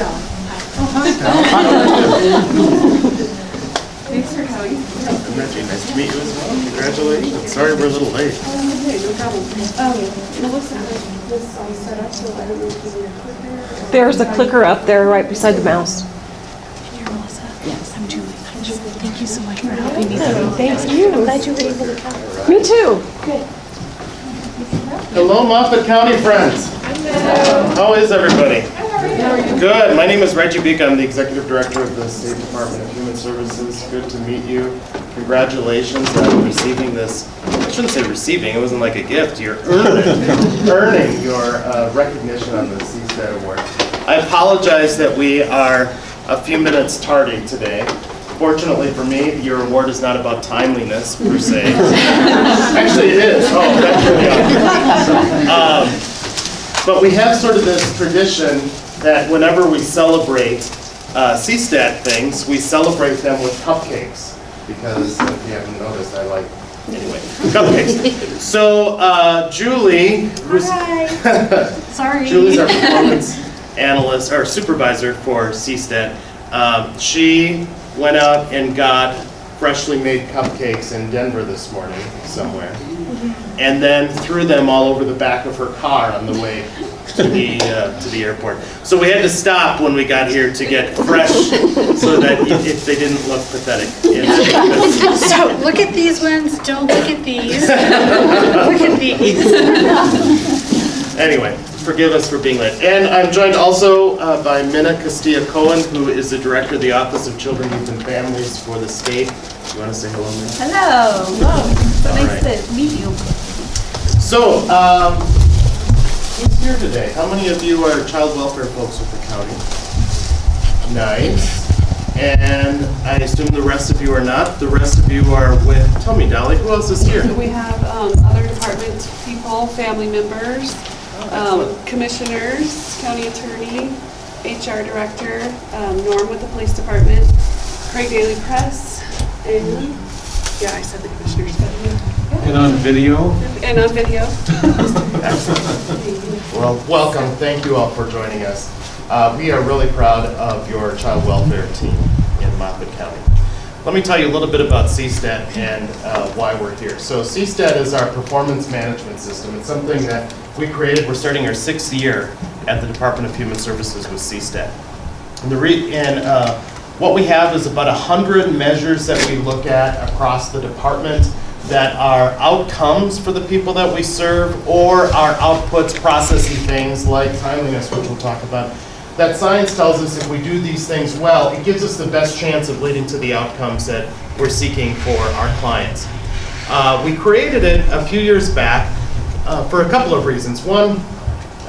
Dollie. Thanks for coming. I'm Reggie. Nice to meet you as well. Congratulations. Sorry we're a little late. Okay, no problem. Melissa has this all set up, so I don't know if you need a clicker. There's a clicker up there right beside the mouse. You're Melissa? Yes. I'm Julie. Thank you so much for helping me. Thank you. I'm glad you were able to come. Me too. Good. Hello, Moffat County friends. Hello. How is everybody? How are you? Good. My name is Reggie Beek. I'm the Executive Director of the State Department of Human Services. Good to meet you. Congratulations on receiving this. I shouldn't say receiving. It wasn't like a gift. You're earning your recognition on the CSTAT award. I apologize that we are a few minutes tardy today. Fortunately for me, your award is not about timeliness per se. Actually, it is. Oh, that's really awesome. But we have sort of this tradition that whenever we celebrate CSTAT things, we celebrate them with cupcakes. Because if you haven't noticed, I like, anyway, cupcakes. So Julie, who's Sorry. Julie's our performance analyst, or supervisor for CSTAT. She went out and got freshly made cupcakes in Denver this morning somewhere, and then threw them all over the back of her car on the way to the airport. So we had to stop when we got here to get fresh, so that if they didn't look pathetic. So look at these ones. Don't look at these. Look at these. Anyway, forgive us for being late. And I'm joined also by Minna Castilla-Cohen, who is the Director of the Office of Children, Youth, and Families for the state. You want to say hello, Minna? Hello. So All nice right. to meet you. So, who's here today? How many of you are child welfare folks with the county? Nice. And I assume the rest of you are not. The rest of you are with, tell me, Dollie, who else is here? We have other department people, family members, commissioners, county attorney, HR director, Norm with the police department, Craig Daily Press, and yeah, I said the commissioners. And on video? And on video. Well, welcome. Thank you all for joining us. We are really proud of your child welfare team in Moffat County. Let me tell you a little bit about CSTAT and why we're here. So CSTAT is our performance management system. It's something that we created. We're starting our 6th year at the Department of Human Services with CSTAT. And what we have is about 100 measures that we look at across the department that are outcomes for the people that we serve, or our outputs, processing things like timeliness, which we'll talk about. That science tells us if we do these things well, it gives us the best chance of leading to the outcomes that we're seeking for our clients. We created it a few years back for a couple of reasons. One,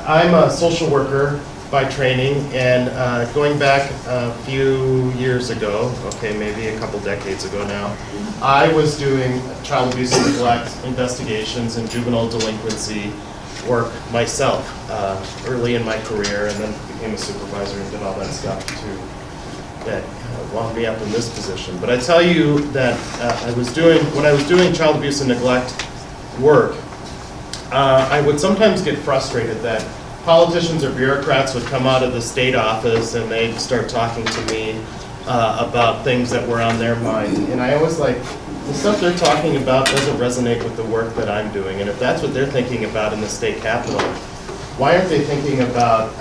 I'm a social worker by training, and going back a few years ago, okay, maybe a couple decades ago now, I was doing child abuse and neglect investigations and juvenile delinquency work myself early in my career, and then became a supervisor and did all that stuff that wound me up in this position. But I tell you that when I was doing child abuse and neglect work, I would sometimes get frustrated that politicians or bureaucrats would come out of the state office and they'd start talking to me about things that were on their mind. And I always like, the stuff they're talking about doesn't resonate with the work that I'm doing. And if that's what they're thinking about in the state capitol, why aren't they thinking about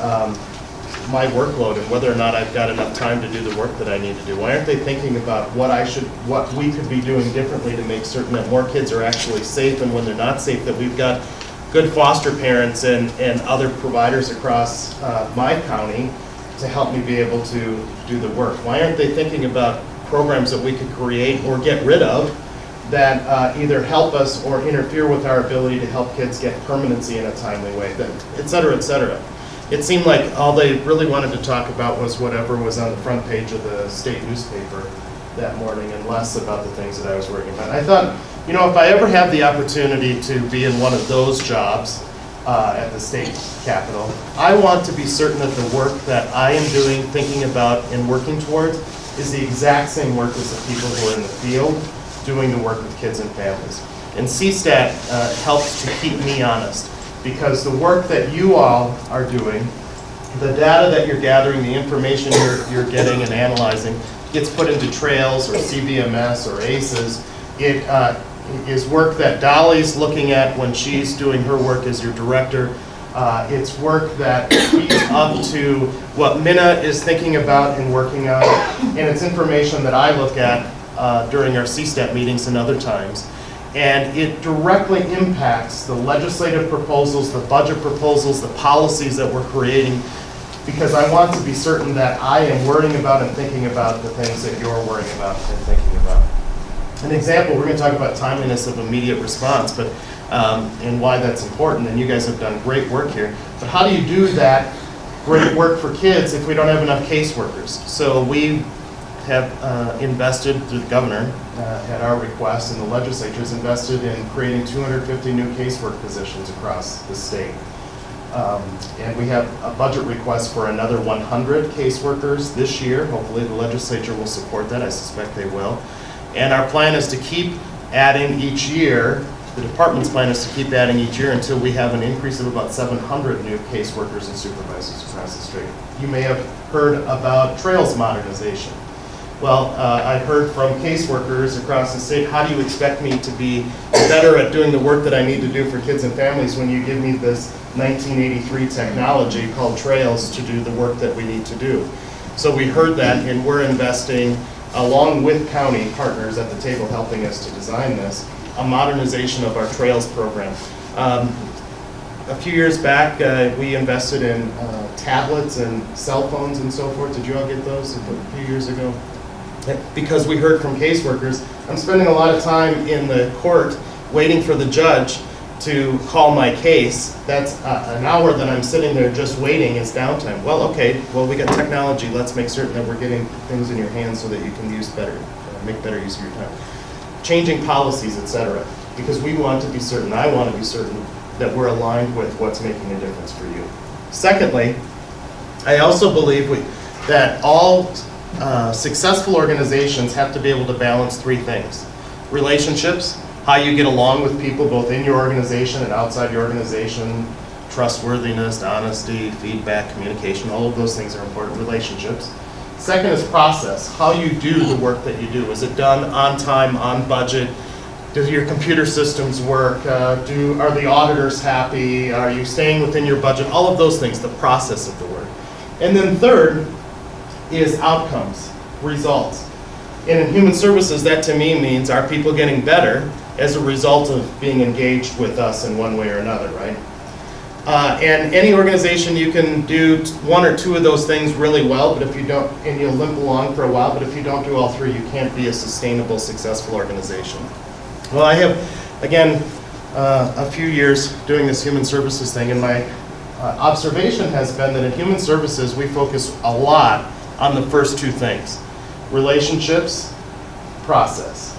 my workload and whether or not I've got enough time to do the work that I need to do? Why aren't they thinking about what we could be doing differently to make certain that more kids are actually safe, and when they're not safe, that we've got good foster parents and other providers across my county to help me be able to do the work? Why aren't they thinking about programs that we could create or get rid of that either help us or interfere with our ability to help kids get permanency in a timely way, et cetera, et cetera? It seemed like all they really wanted to talk about was whatever was on the front page of the state newspaper that morning, and less about the things that I was working on. I thought, you know, if I ever have the opportunity to be in one of those jobs at the state capitol, I want to be certain that the work that I am doing, thinking about, and working towards is the exact same work as the people who are in the field doing the work with kids and families. And CSTAT helps to keep me honest, because the work that you all are doing the data that you're gathering, the information you're getting and analyzing gets put into Trails or CVMS or ACES. It is work that Dollie's looking at when she's doing her work as your director. It's work that feeds up to what Minna is thinking about and working on, and it's information that I look at during our CSTAT meetings and other times. And it directly impacts the legislative proposals, the budget proposals, the policies that we're creating, because I want to be certain that I am worrying about and thinking about the things that you're worrying about and thinking about. An example, we're going to talk about timeliness of immediate response, but and why that's important, and you guys have done great work here. But how do you do that great work for kids if we don't have enough caseworkers? So we have invested through the governor at our request, and the legislature has invested in creating 250 new casework positions across the state. And we have a budget request for another 100 caseworkers this year. Hopefully the legislature will support that. I suspect they will. And our plan is to keep adding each year. The department's plan is to keep adding each year until we have an increase of about 700 new caseworkers and supervisors across the state. You may have heard about Trails modernization. Well, I heard from caseworkers across the state, how do you expect me to be better at doing the work that I need to do for kids and families when you give me this 1983 technology called Trails to do the work that we need to do? So we heard that, and we're investing, along with county partners at the table helping us to design this, a modernization of our Trails program. A few years back, we invested in tablets and cell phones and so forth. Did you all get those a few years ago? Because we heard from caseworkers, I'm spending a lot of time in the court waiting for the judge to call my case. That's an hour that I'm sitting there just waiting is downtime. Well, okay, well, we got technology. Let's make certain that we're getting things in your hands so that you can use better, make better use of your time. Changing policies, etc. Because we want to be certain, I want to be certain that we're aligned with what's making a difference for you. Secondly, I also believe that all successful organizations have to be able to balance three things. Relationships, how you get along with people both in your organization and outside your organization, trustworthiness, honesty, feedback, communication, all of those things are important. Relationships. Second is process, how you do the work that you do. Is it done on time, on budget? Do your computer systems work? Are the auditors happy? Are you staying within your budget? All of those things, the process of the work. And then third is outcomes, results. And in human services, that to me means, are people getting better as a result of being engaged with us in one way or another, right? And any organization, you can do one or two of those things really well, but if you don't, and you'll limp along for a while, but if you don't do all three, you can't be a sustainable, successful organization. Well, I have, again, a few years doing this human services thing, and my observation has been that in human services, we focus a lot on the first two things: relationships, process.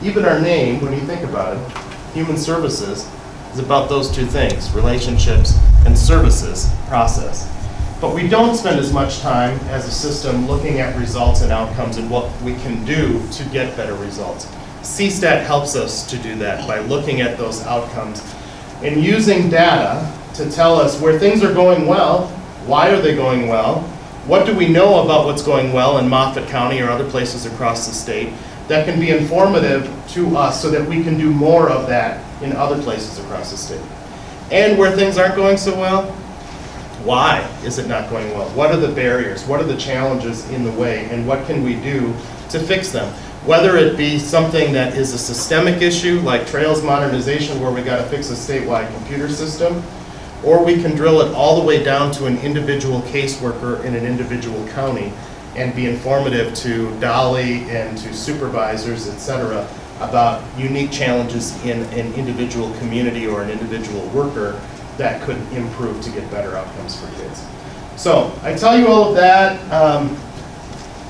Even our name, when you think about it, human services, is about those two things: relationships and services, process. But we don't spend as much time as a system looking at results and outcomes and what we can do to get better results. CSTAT helps us to do that by looking at those outcomes and using data to tell us where things are going well, why are they going well, what do we know about what's going well in Moffat County or other places across the state that can be informative to us so that we can do more of that in other places across the state. And where things aren't going so well, why is it not going well? What are the barriers? What are the challenges in the way? And what can we do to fix them? Whether it be something that is a systemic issue like Trails modernization where we got to fix a statewide computer system, or we can drill it all the way down to an individual caseworker in an individual county and be informative to Dollie and to supervisors, et cetera, about unique challenges in an individual community or an individual worker that could improve to get better outcomes for kids. So I tell you all of that.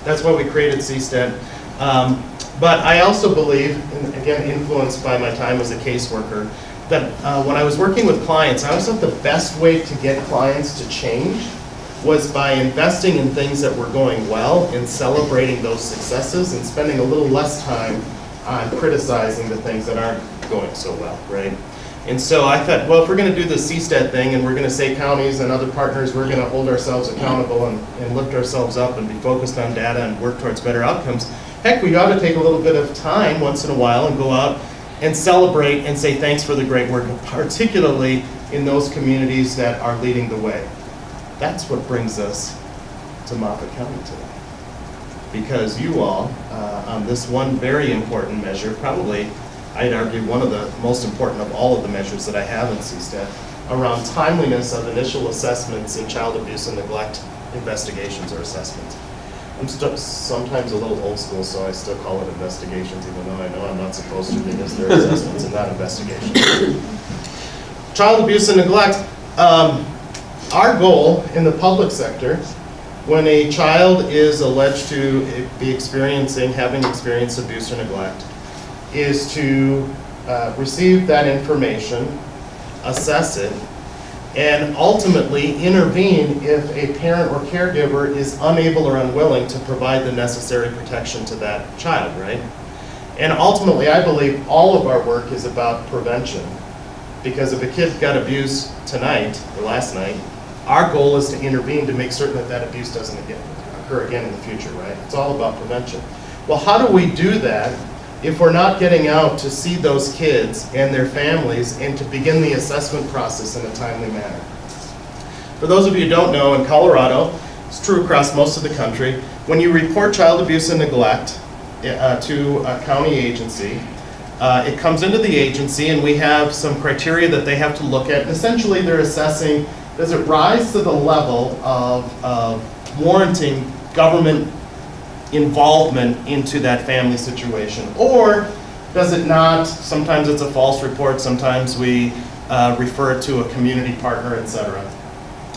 That's why we created CSTAT. But I also believe, and again influenced by my time as a caseworker, that when I was working with clients, I always thought the best way to get clients to change was by investing in things that were going well and celebrating those successes and spending a little less time on criticizing the things that aren't going so well, right? And so I thought, well, if we're going to do the CSTAT thing and we're going to say counties and other partners, we're going to hold ourselves accountable and lift ourselves up and be focused on data and work towards better outcomes, heck, we ought to take a little bit of time once in a while and go out and celebrate and say thanks for the great work, particularly in those communities that are leading the way. That's what brings us to Moffat County today. Because you all, on this one very important measure, probably, I'd argue, one of the most important of all of the measures that I have in CSTAT, around timeliness of initial assessments in child abuse and neglect investigations or assessments. I'm sometimes a little old school, so I still call it investigations, even though I know I'm not supposed to, because they're assessments and not investigations. Child abuse and neglect. Our goal in the public sector, when a child is alleged to be having experienced abuse or neglect, is to receive that information, assess it, and ultimately intervene if a parent or caregiver is unable or unwilling to provide the necessary protection to that child, right? And ultimately, I believe all of our work is about prevention, because if a kid got abused tonight or last night, our goal is to intervene to make certain that that abuse doesn't occur again in the future, right? It's all about prevention. Well, how do we do that if we're not getting out to see those kids and their families and to begin the assessment process in a timely manner? For those of you who don't know, in Colorado, it's true across most of the country, when you report child abuse and neglect to a county agency, it comes into the agency and we have some criteria that they have to look at. And essentially they're assessing, does it rise to the level of warranting government involvement into that family situation? Or does it not? Sometimes it's a false report, sometimes we refer it to a community partner, etc.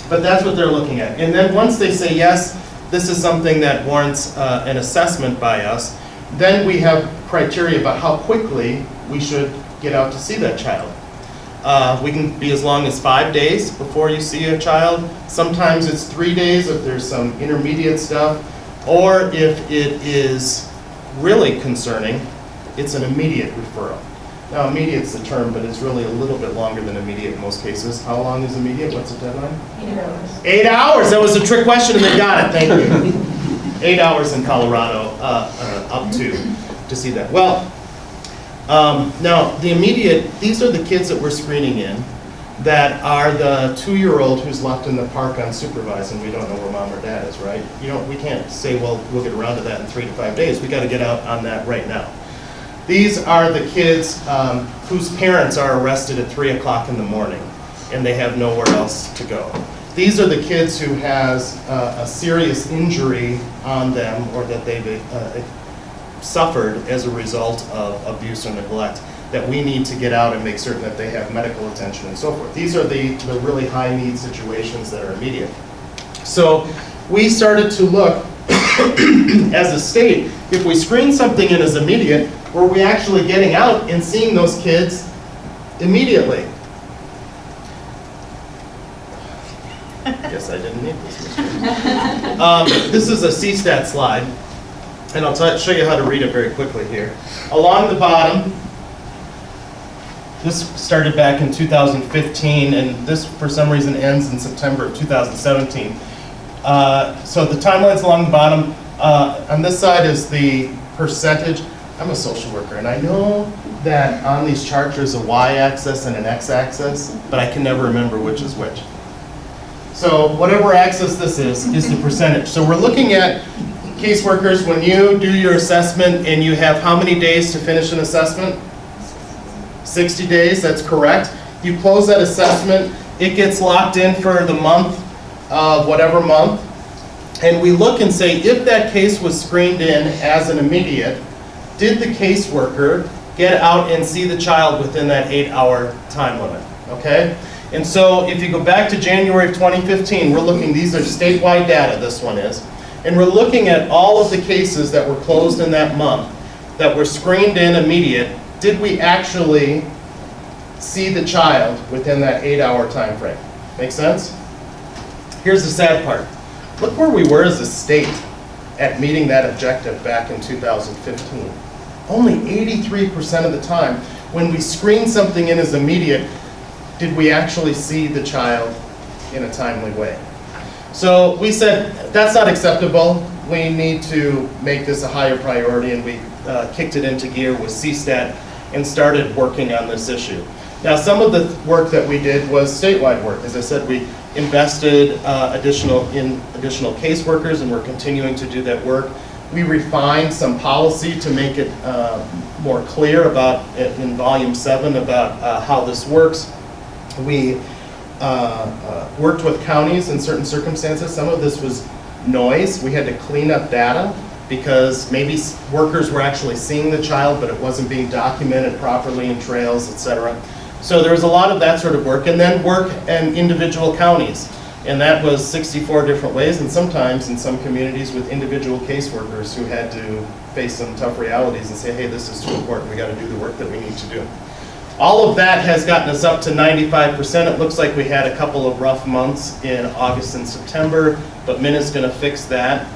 But that's what they're looking at. And then once they say, yes, this is something that warrants an assessment by us, then we have criteria about how quickly we should get out to see that child. We can be as long as 5 days before you see a child. Sometimes it's 3 days if there's some intermediate stuff. Or if it is really concerning, it's an immediate referral. Now, immediate's the term, but it's really a little bit longer than immediate in most cases. How long is immediate? What's the deadline? 8 hours. 8 hours! That was a trick question and they got it, thank you. 8 hours in Colorado, up to see that. Well, now the immediate, these are the kids that we're screening in that are the 2-year-old who's left in the park unsupervised and we don't know where mom or dad is, right? We can't say, well, we'll get around to that in 3 to 5 days. We got to get out on that right now. These are the kids whose parents are arrested at 3 o'clock in the morning and they have nowhere else to go. These are the kids who has a serious injury on them or that they've suffered as a result of abuse or neglect, that we need to get out and make certain that they have medical attention and so forth. These are the really high need situations that are immediate. So we started to look as a state, if we screen something in as immediate, were we actually getting out and seeing those kids immediately? Guess I didn't need this. This is a CSTAT slide, and I'll show you how to read it very quickly here. Along the bottom, this started back in 2015, and this, for some reason, ends in September of 2017. So the timeline's along the bottom. On this side is the percentage. I'm a social worker, and I know that on these charts there's a y-axis and an x-axis, but I can never remember which is which. So whatever axis this is the percentage. So we're looking at caseworkers, when you do your assessment and you have how many days to finish an assessment? 60 days, that's correct. You close that assessment, it gets locked in for the month of whatever month, and we look and say, if that case was screened in as an immediate, did the caseworker get out and see the child within that 8-hour time limit, okay? And so if you go back to January of 2015, we're looking, these are statewide data, this one is, and we're looking at all of the cases that were closed in that month that were screened in immediate. Did we actually see the child within that 8-hour time frame? Make sense? Here's the sad part. Look where we were as a state at meeting that objective back in 2015. Only 83% of the time when we screen something in as immediate, did we actually see the child in a timely way? So we said, that's not acceptable. We need to make this a higher priority, and we kicked it into gear with CSTAT and started working on this issue. Now, some of the work that we did was statewide work. As I said, we invested additional caseworkers, and we're continuing to do that work. We refined some policy to make it more clear about, in Volume 7, about how this works. We worked with counties in certain circumstances. Some of this was noise. We had to clean up data because maybe workers were actually seeing the child, but it wasn't being documented properly in trails, et cetera. So there was a lot of that sort of work, and then work in individual counties. And that was 64 different ways, and sometimes in some communities with individual caseworkers who had to face some tough realities and say, hey, this is too important, we got to do the work that we need to do. All of that has gotten us up to 95%. It looks like we had a couple of rough months in August and September, but Minna's going to fix that.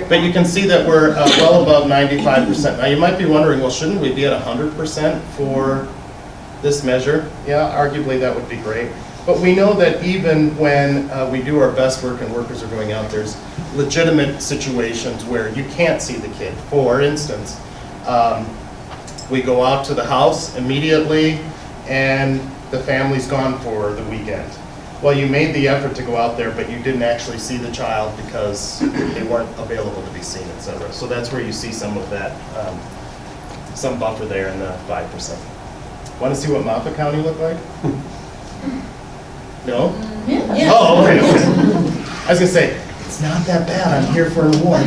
But you can see that we're well above 95%. Now you might be wondering, well, shouldn't we be at 100% for this measure? Yeah, arguably that would be great. But we know that even when we do our best work and workers are going out, there's legitimate situations where you can't see the kid. For instance, we go out to the house immediately and the family's gone for the weekend. Well, you made the effort to go out there, but you didn't actually see the child because they weren't available to be seen, et cetera. So that's where you see some of that, some buffer there in the 5%. Want to see what Moffat County looked like? No? Yeah. Oh, okay. I was going to say, it's not that bad. I'm here for an award.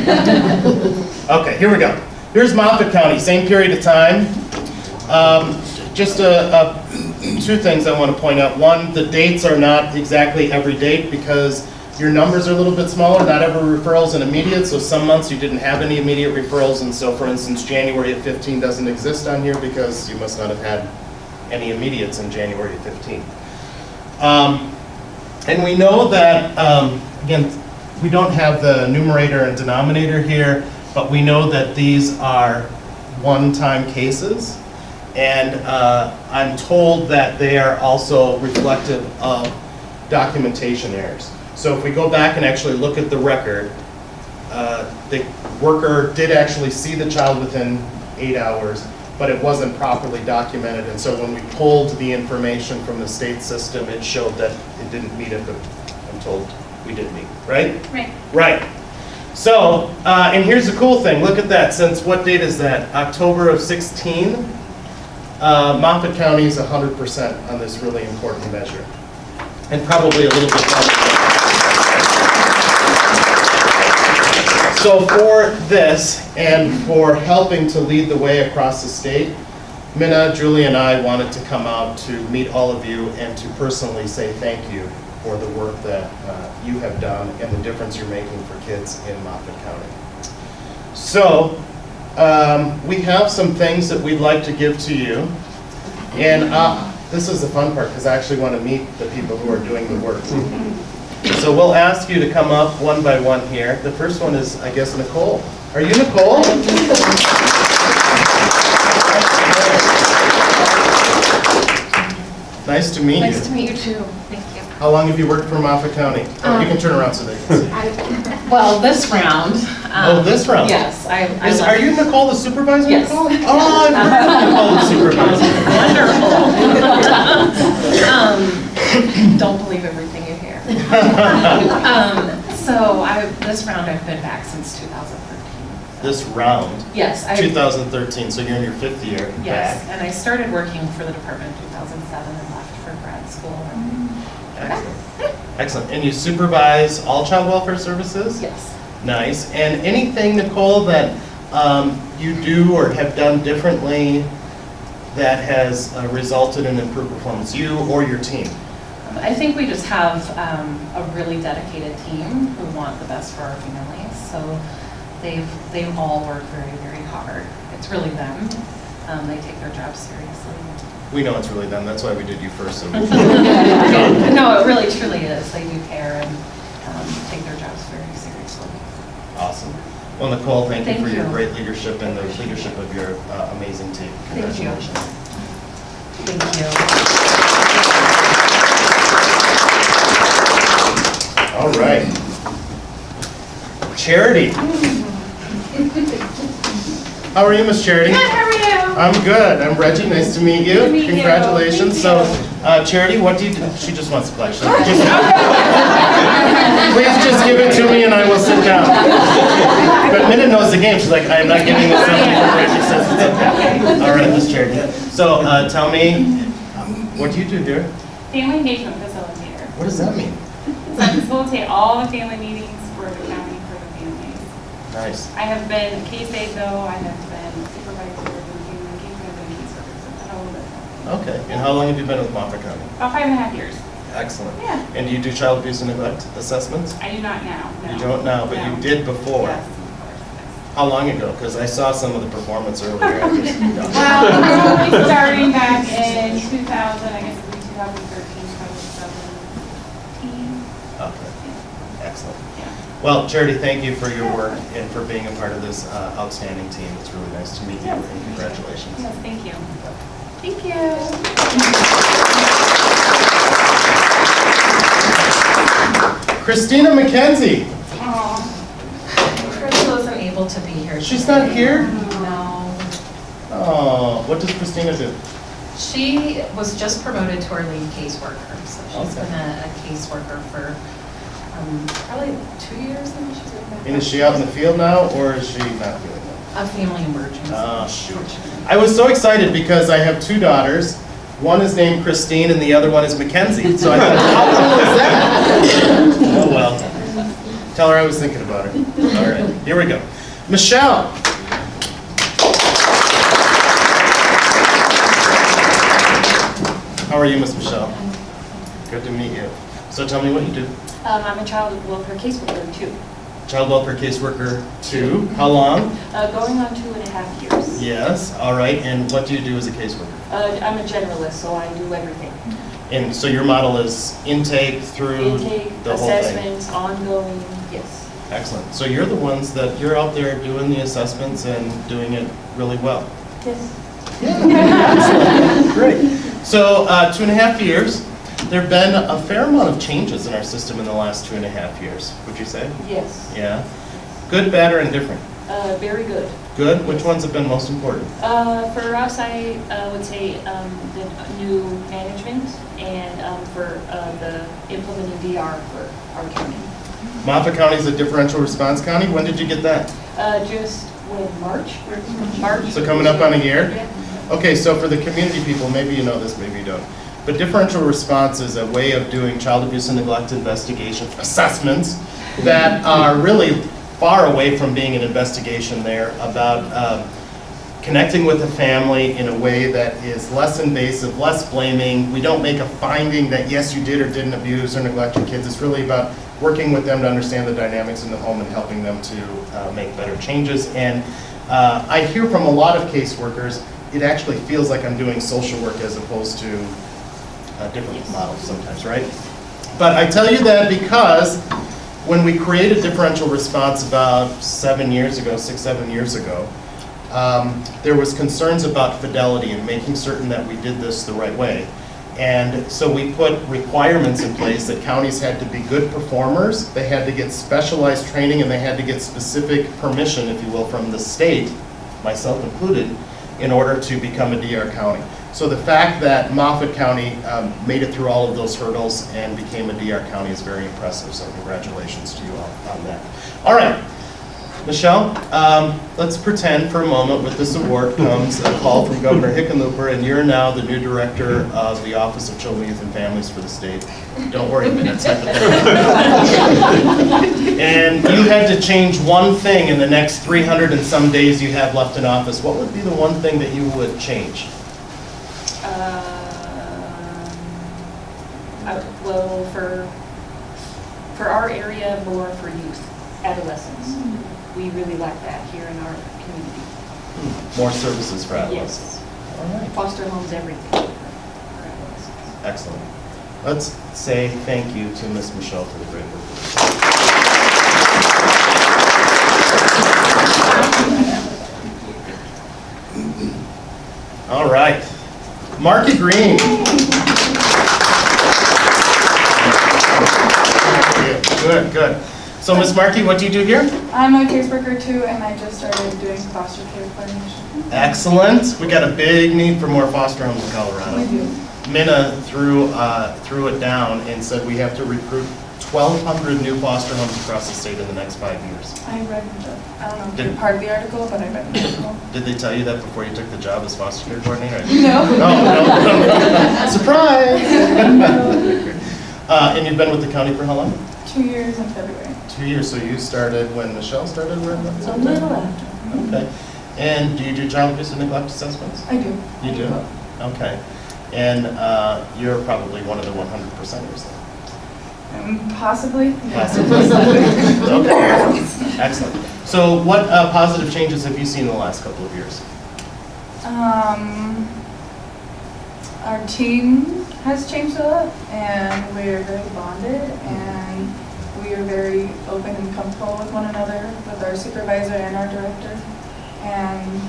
Okay, here we go. Here's Moffat County, same period of time. Just two things I want to point out. One, the dates are not exactly every date because your numbers are a little bit smaller. Not every referral is an immediate, so some months you didn't have any immediate referrals, and so for instance, January of 15 doesn't exist on here because you must not have had any immediates in January of 15. And we know that, again, we don't have the numerator and denominator here, but we know that these are one-time cases. And I'm told that they are also reflective of documentation errors. So if we go back and actually look at the record, the worker did actually see the child within 8 hours, but it wasn't properly documented. And so when we pulled the information from the state system, it showed that it didn't meet it, but I'm told we did meet, right? Right. Right. So, and here's the cool thing. Look at that. Since what date is that? October of 16. Moffat County is 100% on this really important measure. And probably a little bit more. So for this, and for helping to lead the way across the state, Minna, Julie, and I wanted to come out to meet all of you and to personally say thank you for the work that you have done and the difference you're making for kids in Moffat County. So, we have some things that we'd like to give to you. And this is the fun part because I actually want to meet the people who are doing the work. So we'll ask you to come up one by one here. The first one is, I guess, Nicole. Are you Nicole? Nice to meet you. Nice to meet you too. Thank you. How long have you worked for Moffat County? Oh, you can turn around so they can see. Well, this round. Oh, this round? Yes. Are you Nicole the supervisor? Yes. Nicole? Oh, I've heard of Nicole the supervisor. Wonderful. Don't believe everything you hear. This round I've been back since 2013. This round? Yes. 2013, so you're in your 5th year Yes, back. and I started working for the department in 2007 and left for grad school. Excellent. Excellent. And you supervise all child welfare services? Yes. Nice. And anything, Nicole, that you do or have done differently that has resulted in improved performance, you or your team? I think we just have a really dedicated team who want the best for our families. So they've all worked very, very hard. It's really them. They take their job seriously. We know it's really them. That's why we did you first. So No, it really truly is. They do care and take their jobs very seriously. awesome. Well, Nicole, thank you Thank for your you. great leadership and the leadership of your amazing team. Thank you. Congratulations. Thank you. All right. Charity. How are you, Miss Charity? Good, how are you? I'm good. I'm Reggie. Nice to meet you. Good to meet you. Congratulations. Thank So, Charity, what do you do? She just wants to play. Please just give it to me and I will sit down. But Minna knows the game. She's like, I am not giving this up before Reggie says it's okay. All right, Miss Charity. So, tell me, what do you do here? Family engagement facilitator. What does that mean? So I facilitate all the family meetings for the county for the families. Nice. I have been case aide though, I have been supervisor, I've been family engagement, I've been case worker, so I've done a little bit. Okay. And how long have you been with Moffat County? About 5.5 years. Excellent. Yeah. And do you do child abuse and neglect assessments? I do not now, no. You don't now, but No. you did before. Yes, of course, yes. How long ago? Because I saw some of the performance earlier. I just- no. Well, probably starting back in 2000, I guess it would be 2013, 2017. Okay. Excellent. Yeah. Well, Charity, thank you for your work and for being a part of this outstanding team. It's really nice to meet you Yes. and congratulations. Yes, thank you. Thank you. Christina McKenzie. Crystal isn't able to be here. She's today. not here? No. Oh, what does Christina do? She was just promoted to our lead caseworker, so she's Okay. been a caseworker for probably 2 years now. She's been back. And is she out in the field now or is she not doing that? A family emergency. Oh, shoot. I was so excited because I have two daughters. One is named Christine and the other one is Mackenzie. So I thought, how cool is that? Oh, well. Tell her I was thinking about her. All right, here we go. Michelle. How are you, Miss Michelle? Good to meet you. So tell me what you do. I'm a child welfare caseworker too. Child welfare caseworker 2. How long? Going on 2.5 years. Yes, all right. And what do you do as a caseworker? I'm a generalist, so I do everything. And so your model is intake through Intake, the whole thing? assessments, ongoing, yes. Excellent. So you're the ones that, you're out there doing the assessments and doing it really well. Yes. Excellent. Great. So 2.5 years. There have been a fair amount of changes in our system in the last 2.5 years, would you say? Yes. Yeah. Good, bad, or indifferent? Very good. Good. Which ones have been most important? For us, I would say the new management and for the implementing DR for our county. Moffat County is a differential response county. When did you get that? Just when March. So coming up on a year? Yeah. Okay, so for the community people, maybe you know this, maybe you don't. But differential response is a way of doing child abuse and neglect investigation assessments that are really far away from being an investigation. They're about connecting with the family in a way that is less invasive, less blaming. We don't make a finding that yes, you did or didn't abuse or neglect your kids. It's really about working with them to understand the dynamics in the home and helping them to make better changes. And I hear from a lot of caseworkers, it actually feels like I'm doing social work as opposed to different models sometimes, right? But I tell you that because when we created differential response about 7 years ago, 6, 7 years ago, there was concerns about fidelity and making certain that we did this the right way. And so we put requirements in place that counties had to be good performers, they had to get specialized training, and they had to get specific permission, if you will, from the state, myself included, in order to become a DR county. So the fact that Moffat County made it through all of those hurdles and became a DR county is very impressive, so congratulations to you all on that. All right, Michelle, let's pretend for a moment with this award comes a call from Governor Hickenlooper, and you're now the new director of the Office of Children, Youth, and Families for the state. Don't worry, it's hypothetical. And you had to change one thing in the next 300 and some days you have left in office. What would be the one thing that you would change? Well, for our area, more for youth, adolescents. We really lack that here in our community. More services for adolescents. Yes. All right. Foster homes, everything for adolescents. Excellent. Let's say thank you to Miss Michelle for the great work. All right. Marky Green. Good, good. So Miss Markey, what do you do here? I'm a caseworker too, and I just started doing foster care coordination. Excellent. We got a big need for more foster homes in Colorado. We do. Minna threw it down and said we have to recruit 1,200 new foster homes across the state in the next 5 years. I read I don't know if Did- you're part of the article, but I read the article. Did they tell you that before you took the job as foster care coordinator? No. No. Surprise! And you've been with the county for how long? 2 years in February. 2 years. So you started when Michelle started? Right? A little after. Okay. And do you do child abuse and neglect assessments? I do. You do? Okay. And you're probably one of the 100%ers then? Possibly. Yes. Okay. Excellent. So what positive changes have you seen in the last couple of years? Our team has changed a lot, and we are very bonded, and we are very open and comfortable with one another, with our supervisor and our director. And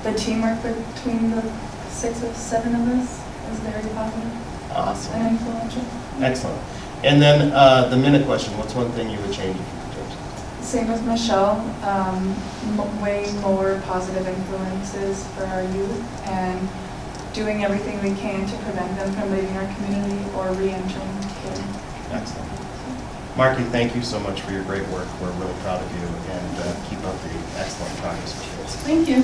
the teamwork between the 6 or 7 of us is very positive Awesome. and influential. Excellent. And then the minute question, what's one thing you would change if you could change? Same with Michelle, way more positive influences for our youth, and doing everything we can to prevent them from leaving our community or re-entering care. Excellent. Marky, thank you so much for your great work. We're really proud of you, and keep up the excellent progress with kids. Thank you.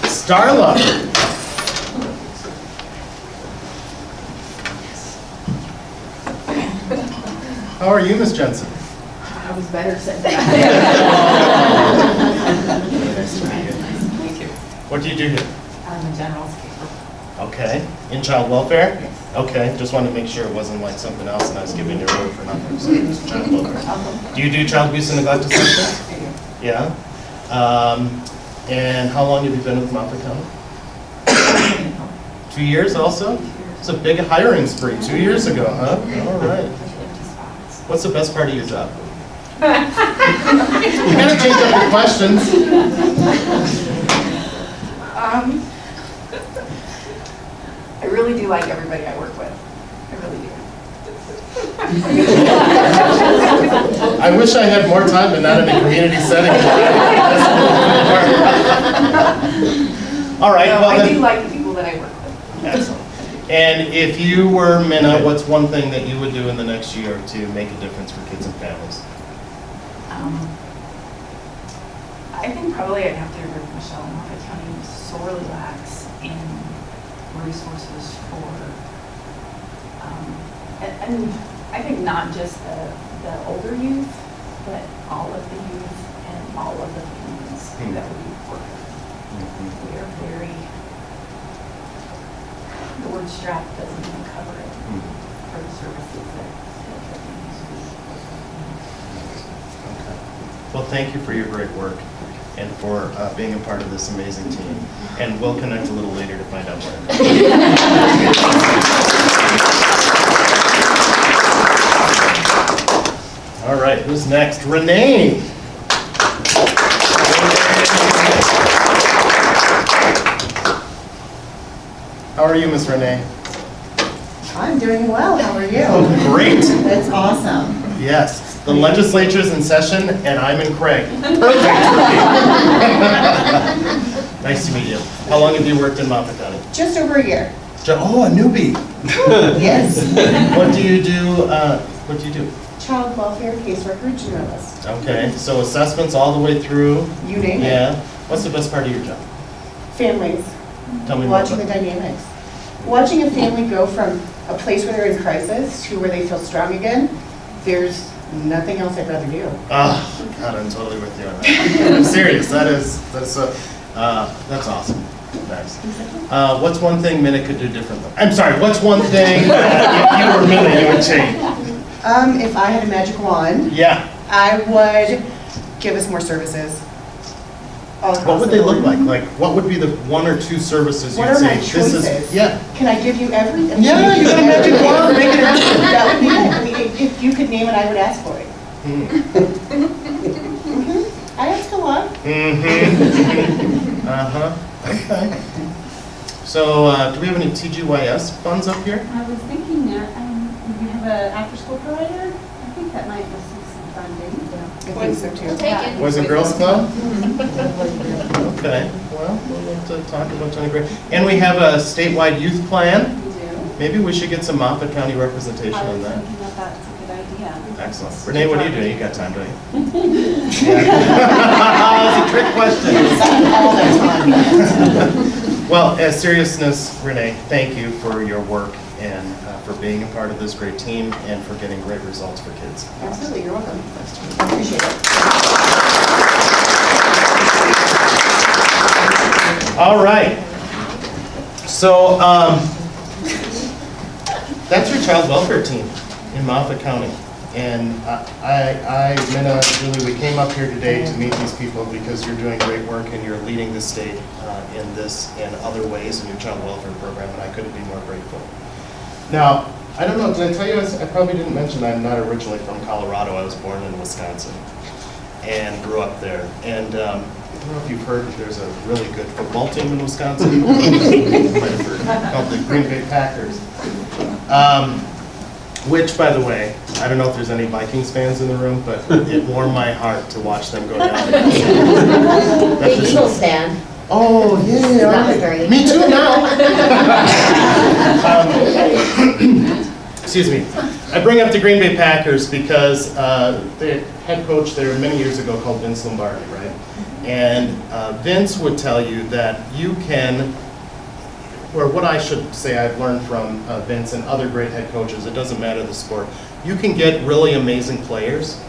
Starla. How are you, Miss Jensen? I was better said that. Nice to meet you. Thank you. What do you do here? I'm a general caseworker. Okay. In child welfare? Yes. Okay. Just wanted to make sure it wasn't like something else and I was giving you a word for nothing. So it's child welfare. Do you do child abuse and neglect assessments? I do. Yeah. And how long have you been with Moffat County? 2 years also? It's a big hiring spree 2 years ago, huh? All right. What's the best part of your job? You gotta change up your questions. I really do like everybody I work with. I really do. I wish I had more time, but not in a community setting. All right. No, Well, I then- do like the people that I work with. Excellent. And if you were Minna, what's one thing that you would do in the next year to make a difference for kids and families? I think probably I'd have to agree with Michelle. Moffat County sorely lacks in resources for, and I think not just the older youth, but all of the youth and all of the families that we work with. We are very, the word strapped doesn't even cover it for the services that families Okay. Well, thank you for your great work and for being a part of this amazing team. And we'll connect a little later to find out more. All right, who's next? Renee. How are you, Miss Renee? I'm doing well. How are you? Oh, great. That's awesome. Yes, the legislature's in session and I'm in Craig. Perfect for me. Nice to meet you. How long have you worked in Moffat County? Just over a year. Oh, a newbie. Yes. What do you do? What do you do? Child welfare caseworker generalist. Okay, so assessments all the way through. You name it. Yeah. What's the best part of your job? Families. Tell me more. Watching the dynamics. Watching a family go from a place where they're in crisis to where they feel strong again. There's nothing else I'd rather do. Oh, God, I'm totally with you on that. I'm serious. That's awesome. Nice. What's one thing Minna could do differently? I'm sorry. What's one thing that if you were Minna you would change? If I had a magic wand, Yeah. I would give us more services. all across What would the they look board. like? Like, what would be the 1 or 2 services What you'd are say my this choices? is? Yeah. Can I give you everything? Yeah, you got a magic wand, make it happen. That would be it. I mean, if you could name it, I would ask for it. I ask a lot. Mm-hmm. Uh-huh. Okay. So, do we have any TGYS funds up here? I was thinking that we have an after-school provider. I think that might receive some funding. I think so too. Take it. Boys and Girls Club? Okay, well, we'll have to talk about Tony Gray. And we have a statewide youth plan. We do. Maybe we should get some Moffat County representation I on was that. thinking that that's a good idea. Excellent. Renee, what are you doing? You got time, don't you? It's a trick question. All that time. Well, as seriousness, Renee, thank you for your work and for being a part of this great team and for getting great results for kids. Absolutely, you're welcome. I appreciate it. All right. So that's your child welfare team in Moffat County. And Minna, Julie, we came up here today to meet these people because you're doing great work and you're leading the state in this and other ways in your child welfare program, and I couldn't be more grateful. Now, I don't know, did I tell you, I probably didn't mention I'm not originally from Colorado. I was born in Wisconsin and grew up there. And I don't know if you've heard that there's a really good football team in Wisconsin. You might have heard, called the Green Bay Packers. Which, by the way, I don't know if there's any Vikings fans in the room, but it warmed my heart to watch them go down. Big Eagles fan. Oh, yeah. That was very- Me too now. Excuse me. I bring up the Green Bay Packers because the head coach there many years ago called Vince Lombardi, right? And Vince would tell you that you can, or what I should say I've learned from Vince and other great head coaches, it doesn't matter the sport, you can get really amazing players,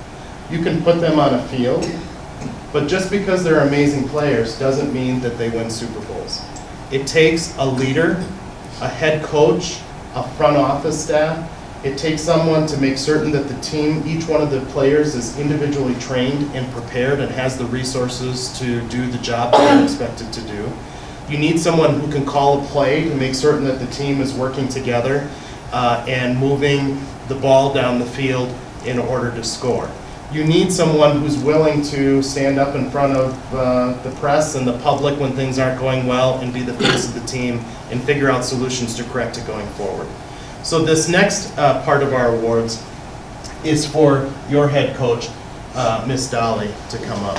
you can put them on a field, but just because they're amazing players doesn't mean that they win Super Bowls. It takes a leader, a head coach, a front office staff. It takes someone to make certain that the team, each one of the players is individually trained and prepared and has the resources to do the job that they're expected to do. You need someone who can call a play to make certain that the team is working together and moving the ball down the field in order to score. You need someone who's willing to stand up in front of the press and the public when things aren't going well and be the face of the team and figure out solutions to correct it going forward. So this next part of our awards is for your head coach, Miss Dollie, to come up.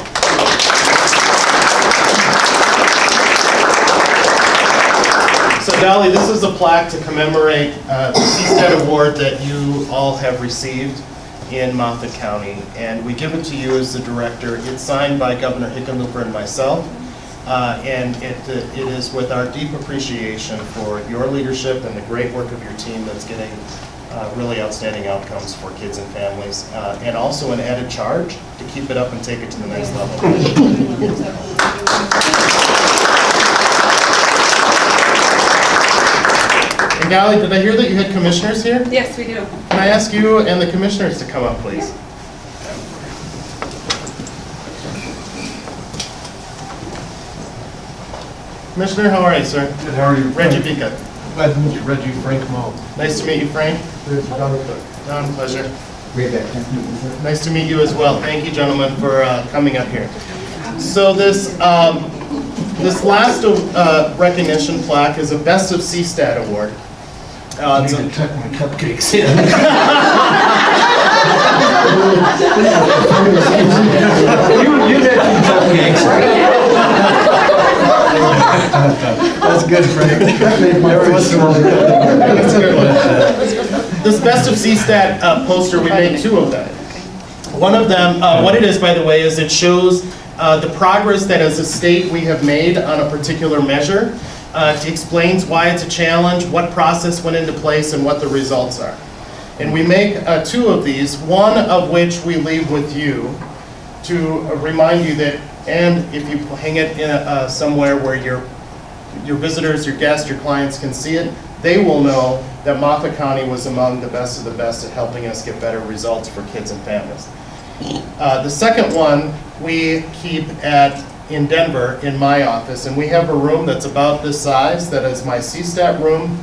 So Dollie, this is a plaque to commemorate the CSTAT award that you all have received in Moffat County, and we give it to you as the director. It's signed by Governor Hickenlooper and myself, and it is with our deep appreciation for your leadership and the great work of your team that's getting really outstanding outcomes for kids and families, and also an added charge to keep it up and take it to the next level. And Dollie, did I hear that you had commissioners here? Yes, we do. Can I ask you and the commissioners to come up, please? Commissioner, how are you, sir? Good, how are you? Reggie Bika. Glad to meet you, Reggie Frank Mo. Nice to meet you, Frank. Don, pleasure. Nice to meet you as well. Thank you, gentlemen, for coming up here. So this last recognition plaque is a Best of CSTAT award. I need to tuck my cupcakes in. You did cupcakes, That's good, Frank. This Best of CSTAT poster, we made two of them. One of them, what it is, by the way, is it shows the progress that as a state we have made on a particular measure. It explains why it's a challenge, what process went into place, and what the results are. And we make two of these, one of which we leave with you to remind you that, and if you hang it in somewhere where your visitors, your guests, your clients can see it, they will know that Moffat County was among the best of the best at helping us get better results for kids and families. The second one we keep in Denver in my office, and we have a room that's about this size that is my CSTAT room,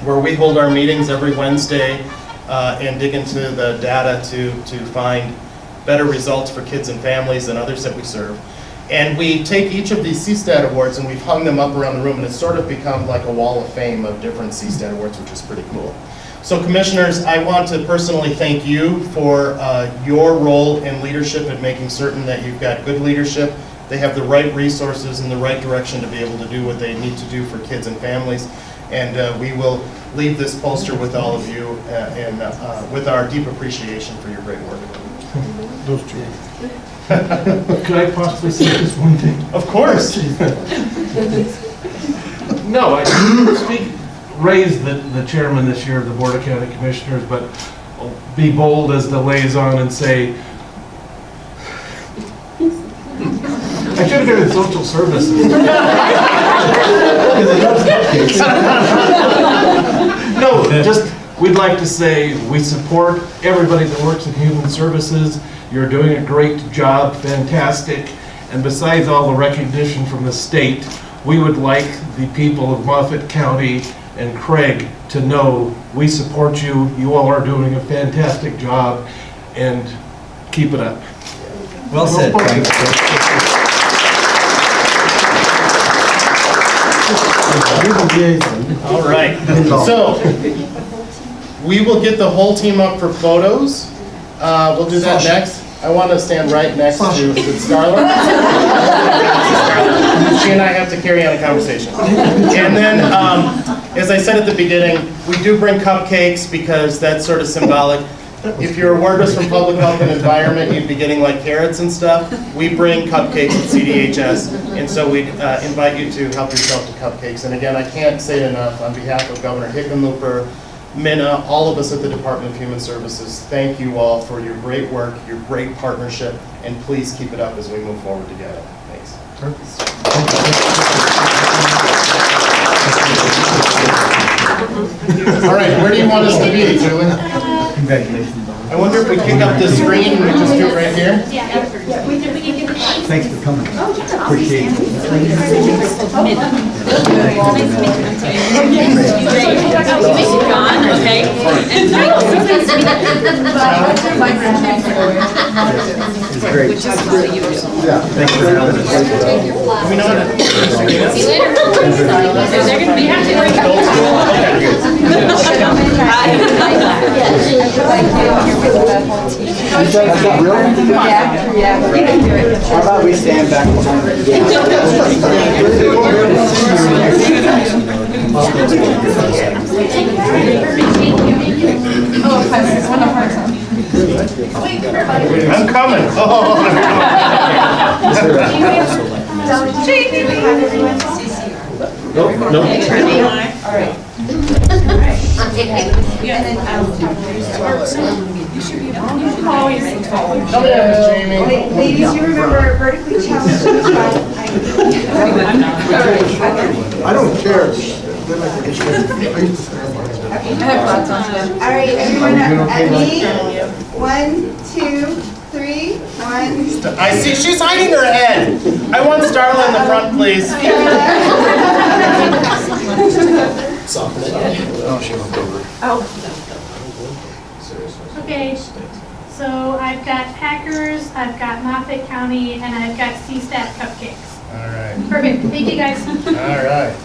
where we hold our meetings every Wednesday and dig into the data to find better results for kids and families and others that we serve. And we take each of these CSTAT awards and we've hung them up around the room, and it's sort of become like a wall of fame of different CSTAT awards, which is pretty cool. So commissioners, I want to personally thank you for your role in leadership and making certain that you've got good leadership. They have the right resources and the right direction to be able to do what they need to do for kids and families. And we will leave this poster with all of you and with our deep appreciation for your great work. Those two. Could I possibly say just one thing? Of course. No, I raised the chairman this year of the Board of County Commissioners, but I'll be bold as the liaison and say, I should have been in social services. No, just, we'd like to say we support everybody that works in human services. You're doing a great job, fantastic. And besides all the recognition from the state, we would like the people of Moffat County and Craig to know we support you. You all are doing a fantastic job, and keep it up. Well said, Frank. All right. So we will get the whole team up for photos. We'll do that next. I want to stand right next to Starla. She and I have to carry on a conversation. And then, as I said at the beginning, we do bring cupcakes because that's sort of symbolic. If you're workers from Public Health and Environment, you'd be getting like carrots and stuff. We bring cupcakes at CDHS, and so we invite you to help yourself to cupcakes. And again, I can't say it enough, on behalf of Governor Hickenlooper, Minna, all of us at the Department of Human Services, thank you all for your great work, your great partnership, and please keep it up as we move forward together. Thanks. All right, where do you want us to be, Julie? Congratulations. I wonder if we kick up the screen and we just do it right here? Thanks for coming. Appreciate it. It's great. Yeah, thanks for having us. We know that. See you later. They're going to be happy. How about we stand back behind it? I'm coming. Oh, I'm coming. No. All right. Ladies, you remember vertically challenged. I don't care. All right, everyone at me. 1, 2, 3, 1. I see she's hiding her head. I want Starla in the front, please. Okay, so I've got Packers, I've got Moffat County, and I've got CSTAT cupcakes. All right. Perfect, thank you guys. All right.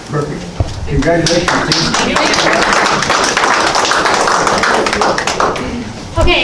Perfect. Congratulations. Okay.